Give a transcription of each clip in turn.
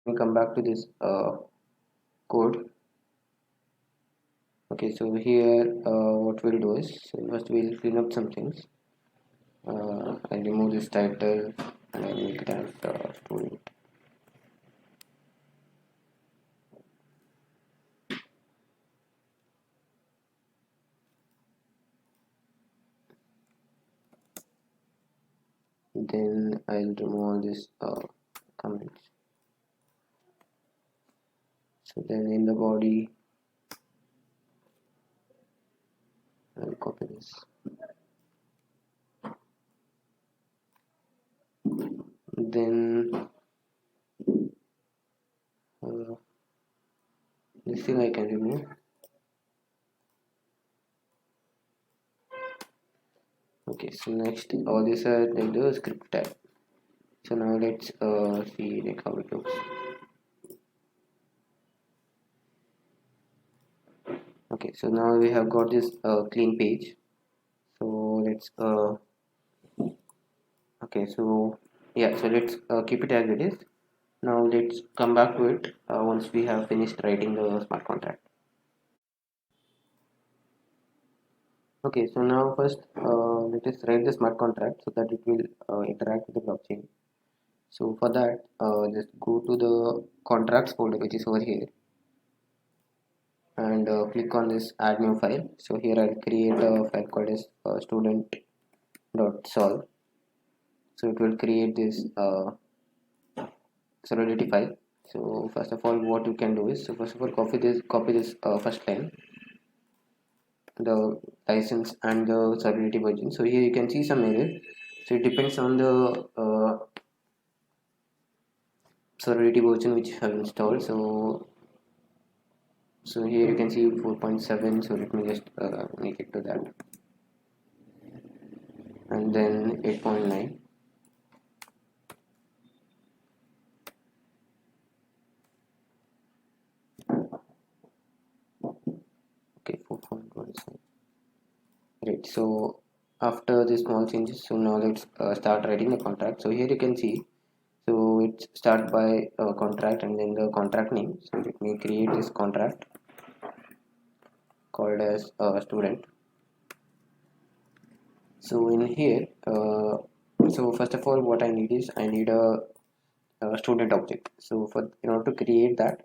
we come back to this code. Okay, so here what we'll do is, first we'll clean up some things. I'll remove this title and I'll make it as student. Then I'll remove all this comments. So then in the body I'll copy this. Then this thing I can remove. Okay, so next all these are like the script tag. So now let's see like how it looks. Okay, so now we have got this clean page. So let's okay, so yeah, so let's keep it as it is. Now let's come back to it once we have finished writing the smart contract. Okay, so now first let us write the smart contract so that it will interact with the blockchain. So for that, just go to the contracts folder which is over here and click on this add new file. So here I'll create a file called as student.solve. So it will create this solidity file. So first of all, what you can do is, so first of all, copy this first line, the license and the solidity version. So here you can see some error. So it depends on the solidity version which you have installed. So here you can see 4.7. So let me just make it to that, and then 8.9. Okay, 4.17. Right, so after the small changes, so now let's start writing the contract. So here you can see, so it start by contract and then the contract name. So let me create this contract called as student. So in here, so first of all, what I need is I need a student object. So for in order to create that,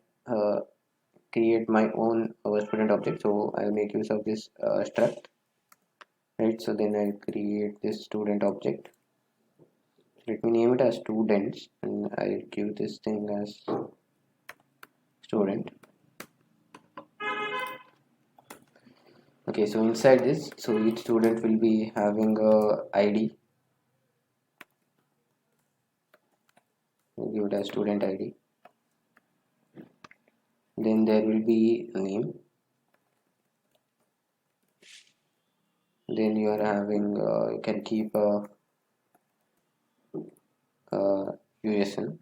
create my own student object. So I'll make use of this struct. Right, so then I'll create this student object. Let me name it as students and I'll give this thing as student. Okay, so inside this, so each student will be having a ID. We'll give it as student ID. Then there will be a name. Then you are having you can keep a USN.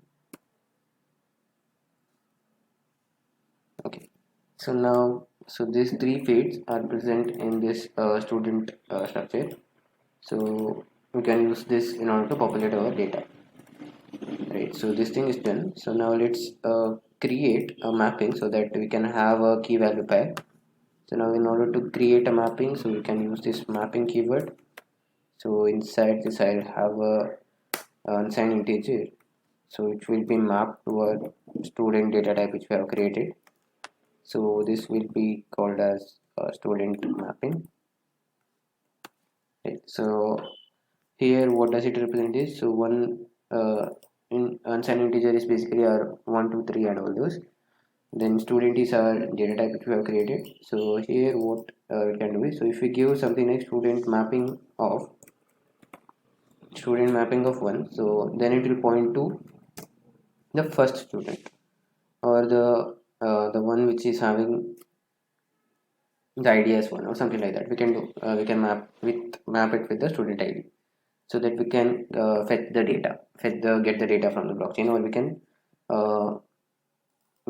Okay, so now so these three fields are present in this student structure. So we can use this in order to populate our data. Right, so this thing is done. So now let's create a mapping so that we can have a key value pair. So now in order to create a mapping, so we can use this mapping keyword. So inside this I'll have a unsigned integer, so it will be mapped to a student data type which we have created. So this will be called as student mapping. Right, so here what does it represent is, so one in unsigned integer is basically our 1 2 3 and all those. Then student is our data type which we have created. So here what we can do is, so if we give something like student mapping of 1, so then it will point to the first student, or the one which is having the ID as 1 or something like that. We can do we can map it with the student ID, so that we can get the data from the blockchain, or we can uh,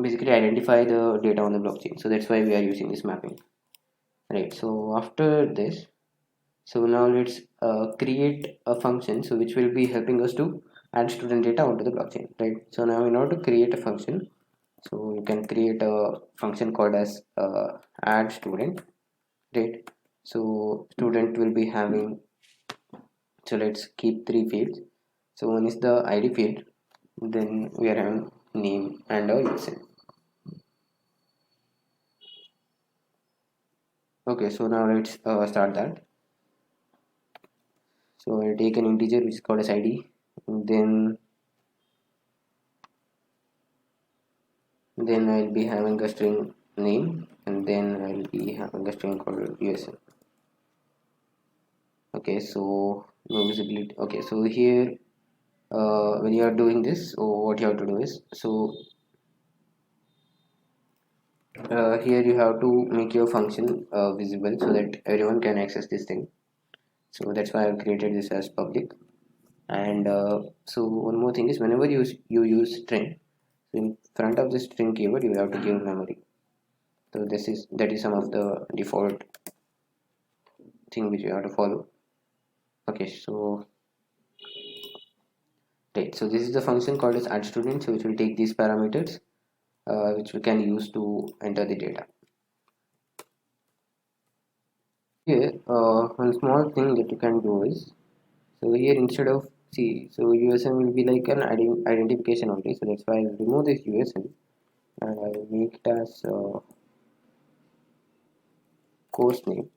basically identify the data on the blockchain. So that's why we are using this mapping. Right, so after this, so now let's create a function so which will be helping us to add student data onto the blockchain, right? So now in order to create a function, so you can create a function called as add student, right? So student will be having, so let's keep three fields. So one is the id field, then we are having name and a username. Okay, so now let's start that. So I'll take an integer which is called as id, and then I'll be having a string name, and then I'll be having a string called usn. Okay, so no visibility. Okay, so here when you are doing this, so what you have to do is, so here you have to make your function visible so that everyone can access this thing. So that's why I've created this as public. And so one more thing is, whenever you use string, in front of the string keyword you have to give memory. So that is some of the default thing which you have to follow. Okay, so right, so this is the function called as add student, so which will take these parameters which we can use to enter the data. Here one small thing that you can do is, so here instead of see, so USN will be like an identification only, so that's why I'll remove this USN and I'll make it as course name,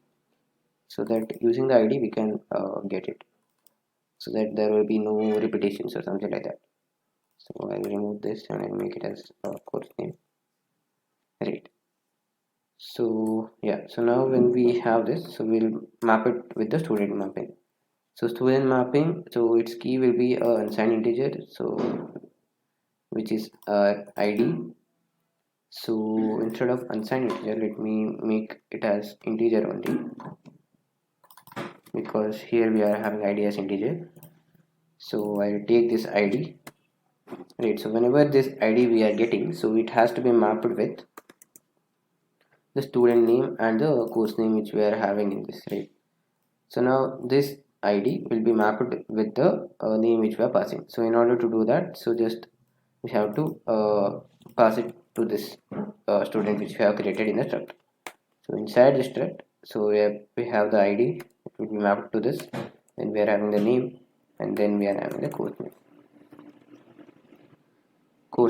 so that using the ID we can get it, so that there will be no repetitions or something like that. So I'll remove this and I'll make it as course name, right? So yeah, so now when we have this, so we'll map it with the student mapping. So student mapping, so its key will be a unsigned integer, so which is id. So instead of unsigned integer, let me make it as integer only, because here we are having id as integer. So I'll take this id, right? So whenever this id we are getting, so it has to be mapped with the student name and the course name which we are having in this, right? So now this id will be mapped with the name which we are passing. So in order to do that, so just we have to pass it to this student which we have created in the struct. So inside the struct, so we have the id, it will be mapped to this, then we are having the name, and then we are having the course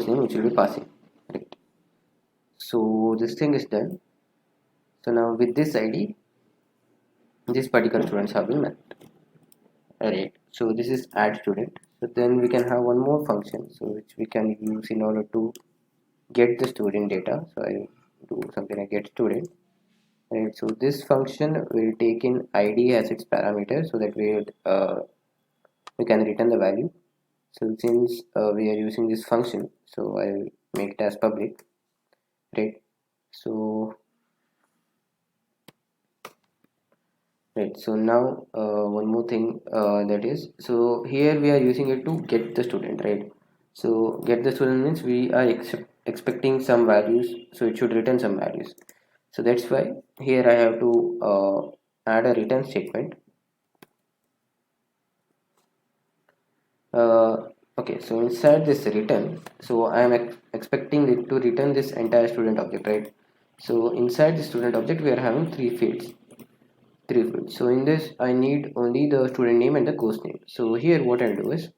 name which will be passing, right? So this thing is done. So now with this id, these particular students have been mapped, right? So this is add student. So then we can have one more function, so which we can use in order to get the student data. So I do something like get student, right? So this function will take in id as its parameter, so that we can return the value. So since we are using this function, so I'll make it as public, right? So right, so now one more thing, that is, so here we are using it to get the student, right? So get the student means we are expecting some values, so it should return some values. So that's why here I have to add a return statement. uh, okay, so inside this return, so I am expecting it to return this entire student object, right? So inside the student object we are having three fields. So in this I need only the student name and the course name. So here what I'll do is,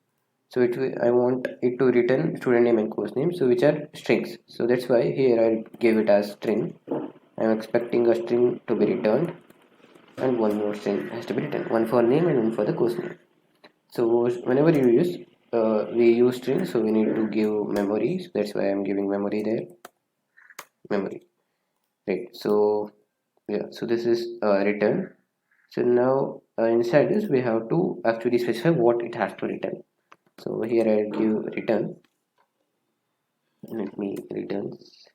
so I want it to return student name and course name, so which are strings. So that's why here I'll give it as string. I'm expecting a string to be returned, and one more string has to be returned, one for name and one for the course name. So whenever you use we use string, so we need to give memory, so that's why I'm giving memory there, memory, right? So yeah, so this is return. So now inside this we have to actually specify what it has to return. So here I'll give return, let me returns.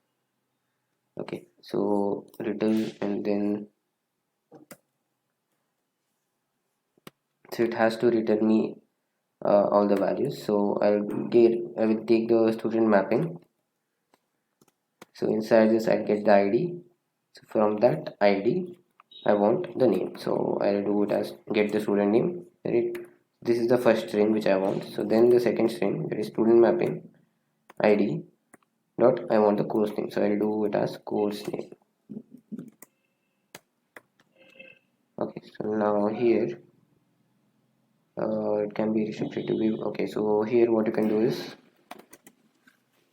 Okay, so return, and then so it has to return me all the values. So I will take the student mapping. So inside this I'll get the id. So from that id I want the name, so I'll do it as get the student name, right? This is the first string which I want. So then the second string, that is student mapping id dot I want the course name, so I'll do it as course name. Okay, so now here it can be restricted to view. Okay, so here what you can do is,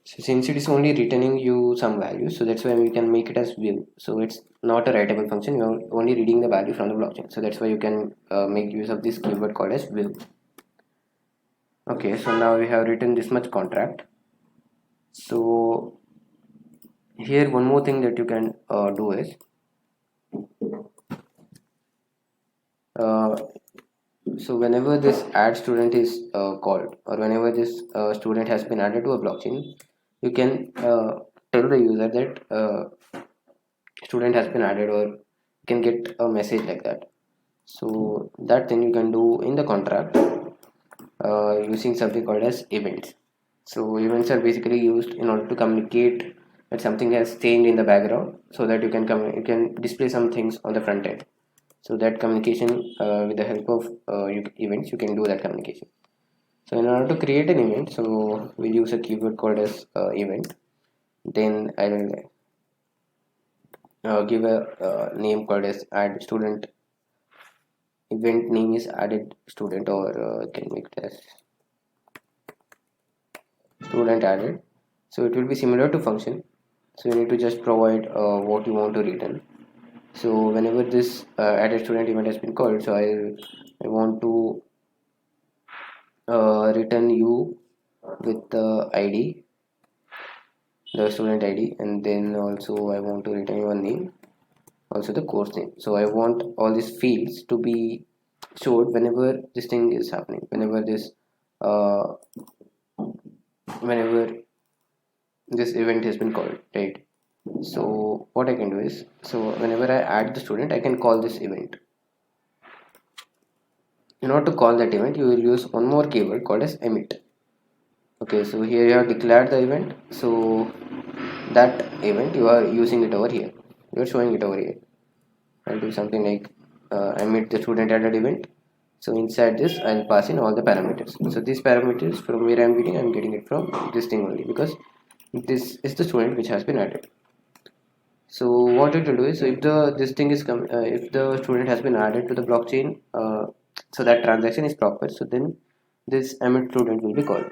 so since it is only returning you some values, so that's why we can make it as view. So it's not a writable function, you're only reading the value from the blockchain, so that's why you can make use of this keyword called as view. Okay, so now we have written this much contract. So here one more thing that you can do is, so whenever this add student is called, or whenever this student has been added to a blockchain, you can tell the user that student has been added, or you can get a message like that. So that thing you can do in the contract using something called as events. So events are basically used in order to communicate that something has changed in the background, so that you can display some things on the front end. So that communication with the help of events, you can do that communication. So in order to create an event, so we'll use a keyword called as event. Then I will give a name called as add student. Event name is added student, or can make it as student added. So it will be similar to function. So you need to just provide what you want to return. So whenever this added student event has been called, so I want to return you with the ID, the student ID, and then also I want to return your name, also the course name. So I want all these fields to be showed whenever this thing is happening, uh, whenever this event has been called, right? So what I can do is, so whenever I add the student, I can call this event. In order to call that event, you will use one more keyword called as emit. Okay, so here you have declared the event, so that event you are using it over here, you are showing it over here. I'll do something like emit the student added event. So inside this I'll pass in all the parameters. So these parameters from where I'm getting it from this thing only, because this is the student which has been added. So what it will do is, so if the this thing is if the student has been added to the blockchain, so that transaction is proper, so then this emit student will be called,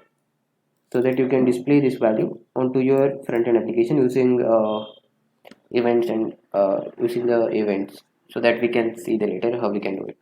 so that you can display this value onto your front-end application using events, and using the events, so that we can see the later how we can do it.